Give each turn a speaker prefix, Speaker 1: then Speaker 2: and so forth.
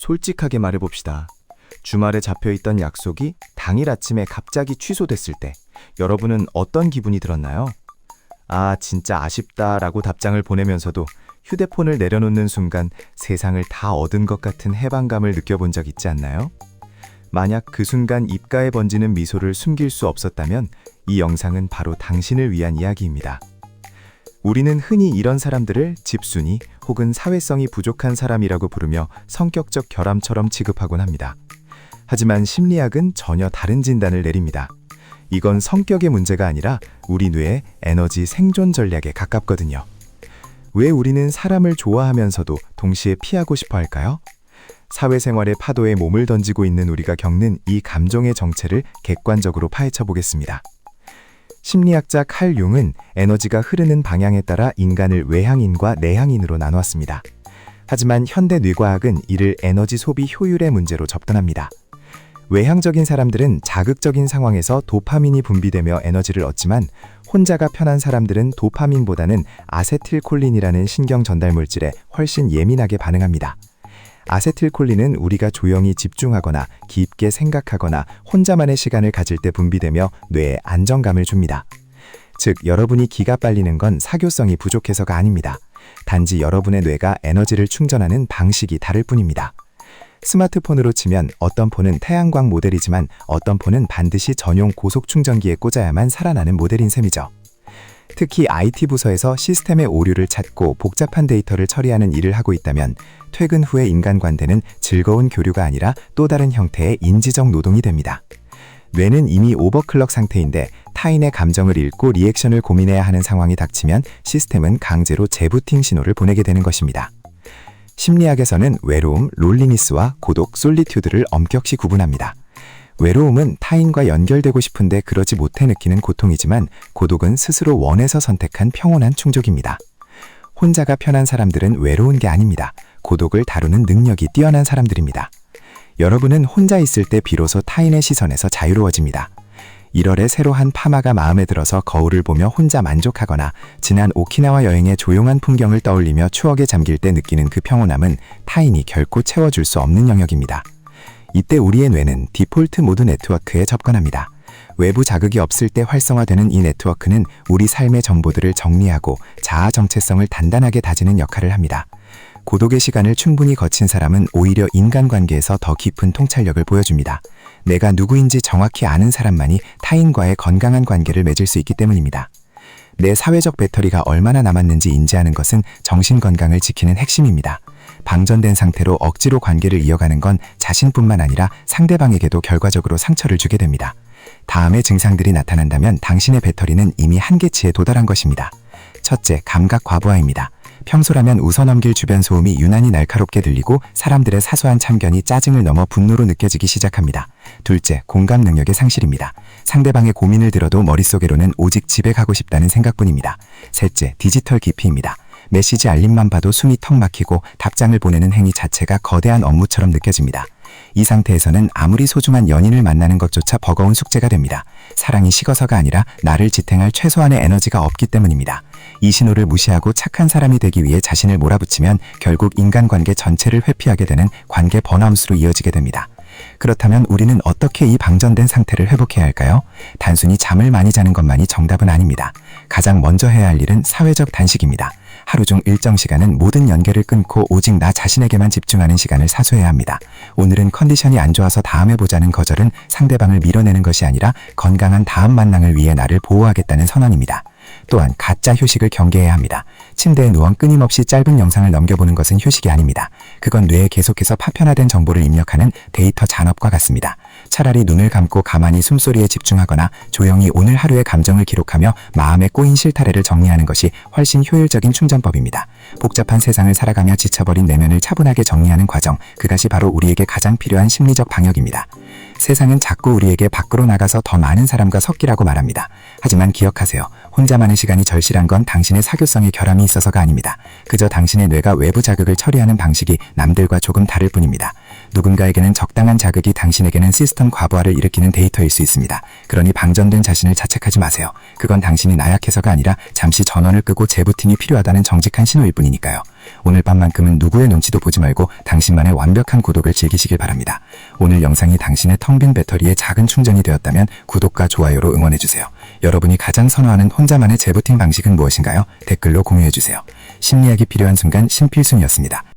Speaker 1: 솔직하게 말해봅시다. 주말에 잡혀있던 약속이 당일 아침에 갑자기 취소됐을 때 여러분은 어떤 기분이 들었나요? 아, 진짜 아쉽다라고 답장을 보내면서도 휴대폰을 내려놓는 순간 세상을 다 얻은 것 같은 해방감을 느껴본 적 있지 않나요? 만약 그 순간 입가에 번지는 미소를 숨길 수 없었다면 이 영상은 바로 당신을 위한 이야기입니다. 우리는 흔히 이런 사람들을 집순이 혹은 사회성이 부족한 사람이라고 부르며 성격적 결함처럼 취급하곤 합니다. 하지만 심리학은 전혀 다른 진단을 내립니다. 이건 성격의 문제가 아니라 우리 뇌의 에너지 생존 전략에 가깝거든요. 왜 우리는 사람을 좋아하면서도 동시에 피하고 싶어 할까요? 사회생활의 파도에 몸을 던지고 있는 우리가 겪는 이 감정의 정체를 객관적으로 파헤쳐 보겠습니다. 심리학자 칼 융은 에너지가 흐르는 방향에 따라 인간을 외향인과 내향인으로 나누었습니다. 하지만 현대 뇌과학은 이를 에너지 소비 효율의 문제로 접근합니다. 외향적인 사람들은 자극적인 상황에서 도파민이 분비되며 에너지를 얻지만 혼자가 편한 사람들은 도파민보다는 아세틸콜린이라는 신경 전달 물질에 훨씬 예민하게 반응합니다. 아세틸콜린은 우리가 조용히 집중하거나 깊게 생각하거나 혼자만의 시간을 가질 때 분비되며 뇌에 안정감을 줍니다. 즉, 여러분이 기가 빨리는 건 사교성이 부족해서가 아닙니다. 단지 여러분의 뇌가 에너지를 충전하는 방식이 다를 뿐입니다. 스마트폰으로 치면 어떤 폰은 태양광 모델이지만 어떤 폰은 반드시 전용 고속 충전기에 꽂아야만 살아나는 모델인 셈이죠. 특히 IT 부서에서 시스템의 오류를 찾고 복잡한 데이터를 처리하는 일을 하고 있다면 퇴근 후의 인간관계는 즐거운 교류가 아니라 또 다른 형태의 인지적 노동이 됩니다. 뇌는 이미 오버클럭 상태인데 타인의 감정을 읽고 리액션을 고민해야 하는 상황이 닥치면 시스템은 강제로 재부팅 신호를 보내게 되는 것입니다. 심리학에서는 외로움, 롤리니스와 고독, 솔리튜드를 엄격히 구분합니다. 외로움은 타인과 연결되고 싶은데 그러지 못해 느끼는 고통이지만 고독은 스스로 원해서 선택한 평온한 충족입니다. 혼자가 편한 사람들은 외로운 게 아닙니다. 고독을 다루는 능력이 뛰어난 사람들입니다. 여러분은 혼자 있을 때 비로소 타인의 시선에서 자유로워집니다. 1월에 새로 한 파마가 마음에 들어서 거울을 보며 혼자 만족하거나 지난 오키나와 여행의 조용한 풍경을 떠올리며 추억에 잠길 때 느끼는 그 평온함은 타인이 결코 채워줄 수 없는 영역입니다. 이때 우리의 뇌는 디폴트 모드 네트워크에 접근합니다. 외부 자극이 없을 때 활성화되는 이 네트워크는 우리 삶의 정보들을 정리하고 자아 정체성을 단단하게 다지는 역할을 합니다. 고독의 시간을 충분히 거친 사람은 오히려 인간관계에서 더 깊은 통찰력을 보여줍니다. 내가 누구인지 정확히 아는 사람만이 타인과의 건강한 관계를 맺을 수 있기 때문입니다. 내 사회적 배터리가 얼마나 남았는지 인지하는 것은 정신건강을 지키는 핵심입니다. 방전된 상태로 억지로 관계를 이어가는 건 자신뿐만 아니라 상대방에게도 결과적으로 상처를 주게 됩니다. 다음의 증상들이 나타난다면 당신의 배터리는 이미 한계치에 도달한 것입니다. 첫째, 감각 과부하입니다. 평소라면 웃어넘길 주변 소음이 유난히 날카롭게 들리고 사람들의 사소한 참견이 짜증을 넘어 분노로 느껴지기 시작합니다. 둘째, 공감 능력의 상실입니다. 상대방의 고민을 들어도 머릿속으로는 오직 집에 가고 싶다는 생각뿐입니다. 셋째, 디지털 기피입니다. 메시지 알림만 봐도 숨이 턱 막히고 답장을 보내는 행위 자체가 거대한 업무처럼 느껴집니다. 이 상태에서는 아무리 소중한 연인을 만나는 것조차 버거운 숙제가 됩니다. 사랑이 식어서가 아니라 나를 지탱할 최소한의 에너지가 없기 때문입니다. 이 신호를 무시하고 착한 사람이 되기 위해 자신을 몰아붙이면 결국 인간관계 전체를 회피하게 되는 관계 번아웃으로 이어지게 됩니다. 그렇다면 우리는 어떻게 이 방전된 상태를 회복해야 할까요? 단순히 잠을 많이 자는 것만이 정답은 아닙니다. 가장 먼저 해야 할 일은 사회적 단식입니다. 하루 중 일정 시간은 모든 연결을 끊고 오직 나 자신에게만 집중하는 시간을 사수해야 합니다. 오늘은 컨디션이 안 좋아서 다음에 보자는 거절은 상대방을 밀어내는 것이 아니라 건강한 다음 만남을 위해 나를 보호하겠다는 선언입니다. 또한 가짜 휴식을 경계해야 합니다. 침대에 누워 끊임없이 짧은 영상을 넘겨보는 것은 휴식이 아닙니다. 그건 뇌에 계속해서 파편화된 정보를 입력하는 데이터 잔업과 같습니다. 차라리 눈을 감고 가만히 숨소리에 집중하거나 조용히 오늘 하루의 감정을 기록하며 마음에 꼬인 실타래를 정리하는 것이 훨씬 효율적인 충전법입니다. 복잡한 세상을 살아가며 지쳐버린 내면을 차분하게 정리하는 과정, 그것이 바로 우리에게 가장 필요한 심리적 방역입니다. 세상은 자꾸 우리에게 밖으로 나가서 더 많은 사람과 섞이라고 말합니다. 하지만 기억하세요. 혼자만의 시간이 절실한 건 당신의 사교성에 결함이 있어서가 아닙니다. 그저 당신의 뇌가 외부 자극을 처리하는 방식이 남들과 조금 다를 뿐입니다.
Speaker 2: 누군가에게는 적당한 자극이 당신에게는 시스템 과부하를 일으키는 데이터일 수 있습니다. 그러니 방전된 자신을 자책하지 마세요. 그건 당신이 나약해서가 아니라 잠시 전원을 끄고 재부팅이 필요하다는 정직한 신호일 뿐이니까요. 오늘 밤만큼은 누구의 눈치도 보지 말고 당신만의 완벽한 고독을 즐기시길 바랍니다. 오늘 영상이 당신의 텅 빈 배터리에 작은 충전이 되었다면 구독과 좋아요로 응원해주세요. 여러분이 가장 선호하는 혼자만의 재부팅 방식은 무엇인가요? 댓글로 공유해주세요. 심리학이 필요한 순간 심필순이었습니다.